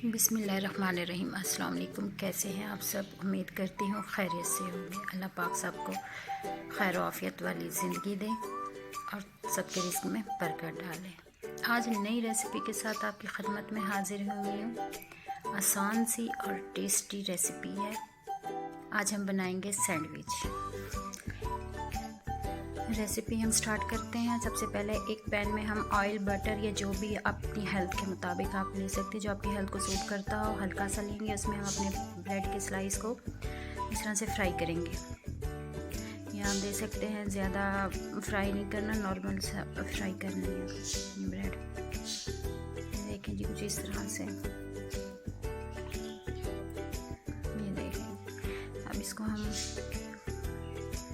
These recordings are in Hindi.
बिस्मिल्लाहिर्रहमानिर्रहीम। अस्सलाम वालेकुम। कैसे हैं आप सब? उम्मीद करती हूँ खैरियत से होंगे। अल्लाह पाक सबको खैर आफियत वाली ज़िंदगी दे और सबके रिस्क में बरकत डाले। आज नई रेसिपी के साथ आपकी खिदमत में हाजिर हुई हूँ। आसान सी और टेस्टी रेसिपी है। आज हम बनाएंगे सैंडविच। रेसिपी हम स्टार्ट करते हैं। सबसे पहले एक पैन में हम ऑयल, बटर या जो भी अपनी हेल्थ के मुताबिक आप ले सकते हैं, जो आपकी हेल्थ को सूट करता हो, हल्का सा लेंगे। उसमें हम अपने ब्रेड के स्लाइस को इस तरह से फ्राई करेंगे। या आप दे सकते हैं, ज़्यादा फ्राई नहीं करना, नॉर्मल सा फ्राई करना है ब्रेड। देखें जी, कुछ इस तरह से ये देखें। अब इसको हम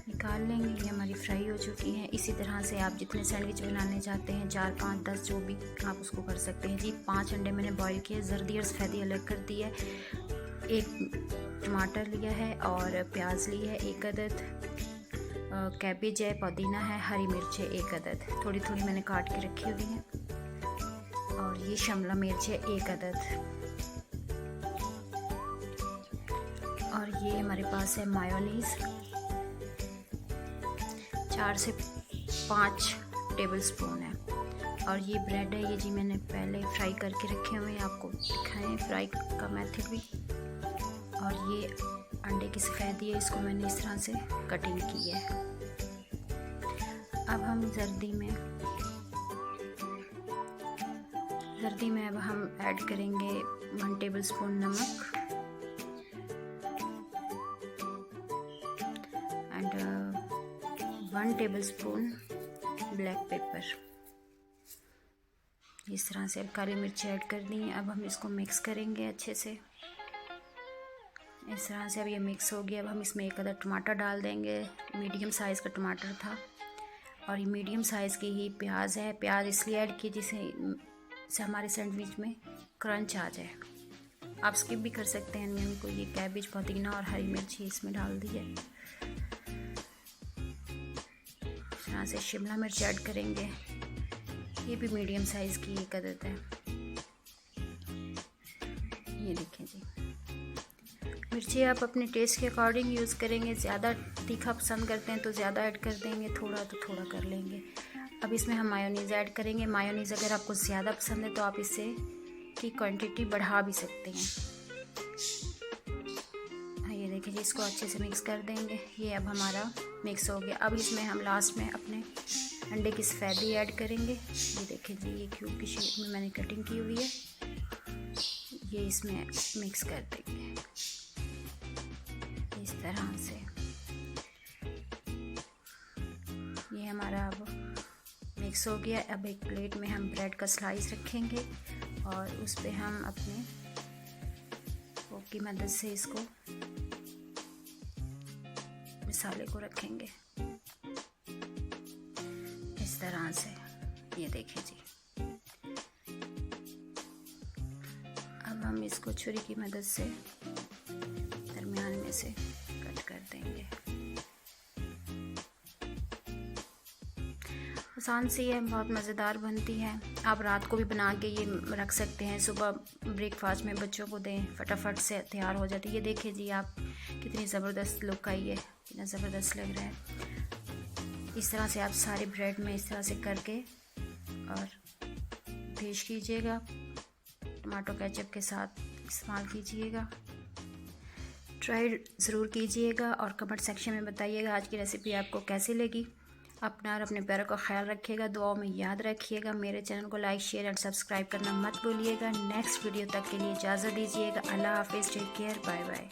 निकाल लेंगे। ये हमारी फ्राई हो चुकी है। इसी तरह से आप जितने सैंडविच बनाने चाहते हैं, 4, 5, 10 जो भी आप उसको कर सकते हैं जी। 5 अंडे मैंने बॉईल किए, जर्दी और सफ़ेदी अलग कर दी है। 1 टमाटर लिया है और प्याज ली है 1 अदद, कैबेज है, पुदीना है, हरी मिर्च है 1 अदद, थोड़ी थोड़ी मैंने काट के रखी हुई है। और ये शिमला मिर्च है 1 अदद। और ये हमारे पास है मायोनीज़ 4 से 5 टेबल स्पून है। और ये ब्रेड है, ये जी मैंने पहले फ्राई करके रखे हुए हैं, आपको दिखाएं फ्राई का मेथड भी। और ये अंडे की सफ़ेदी है, इसको मैंने इस तरह से कटिंग की है। अब हम जर्दी में अब हम ऐड करेंगे 1 टेबल स्पून नमक and 1 table spoon black pepper. इस तरह से अब काली मिर्च ऐड कर दी है। अब हम इसको मिक्स करेंगे अच्छे से। इस तरह से अब ये मिक्स हो गया। अब हम इसमें 1 अदद टमाटर डाल देंगे। मीडियम साइज़ का टमाटर था और ये मीडियम साइज़ की ही प्याज है। प्याज इसलिए ऐड की जिससे हमारे सैंडविच में क्रंच आ जाए। आप स्किप भी कर सकते हैं अनियन को। ये कैबेज, पुदीना और हरी मिर्ची इसमें डाल दी है। इस तरह से शिमला मिर्च ऐड करेंगे, ये भी मीडियम साइज़ की 1 अदद है। ये देखें जी। मिर्ची आप अपने टेस्ट के अकॉर्डिंग यूज़ करेंगे। ज़्यादा तीखा पसंद करते हैं तो ज़्यादा ऐड कर देंगे, थोड़ा तो थोड़ा कर लेंगे। अब इसमें हम मायोनीज़ ऐड करेंगे। मायोनीज़ अगर आपको ज़्यादा पसंद है तो आप इससे की क्वांटिटी बढ़ा भी सकते हैं। ये देखिए जी, इसको अच्छे से मिक्स कर देंगे। ये अब हमारा मिक्स हो गया। अब इसमें हम लास्ट में अपने अंडे की सफ़ेदी ऐड करेंगे। ये देखिए जी, ये क्यूब की शेप में मैंने कटिंग की हुई है। ये इसमें मिक्स कर देंगे इस तरह से। ये हमारा अब मिक्स हो गया। अब एक प्लेट में हम ब्रेड का स्लाइस रखेंगे और उस पे हम अपने फोक की मदद से इसको मसाले को रखेंगे इस तरह से। ये देखिए जी। अब हम इसको छुरी की मदद से दरमियान में से कट कर देंगे। आसान सी है, बहुत मज़ेदार बनती है। आप रात को भी बना के ये रख सकते हैं, सुबह ब्रेकफास्ट में बच्चों को दें, फटाफट से तैयार हो जाती है। ये देखिए जी, आप कितनी ज़बरदस्त लुक आई है, कितना ज़बरदस्त लग रहा है। इस तरह से आप सारे ब्रेड में इस तरह से करके और पेश कीजिएगा। टमाटो केचप के साथ इस्तेमाल कीजिएगा। ट्राई ज़रूर कीजिएगा और कमेंट सेक्शन में बताइएगा आज की रेसिपी आपको कैसी लगी। अपना और अपने पैरों का ख्याल रखिएगा, दुआओं में याद रखिएगा। मेरे चैनल को लाइक, शेयर एंड सब्सक्राइब करना मत भूलिएगा। नेक्स्ट वीडियो तक के लिए इजाज़त दीजिएगा। अल्लाह हाफिज़, टेक केयर, बाय बाय।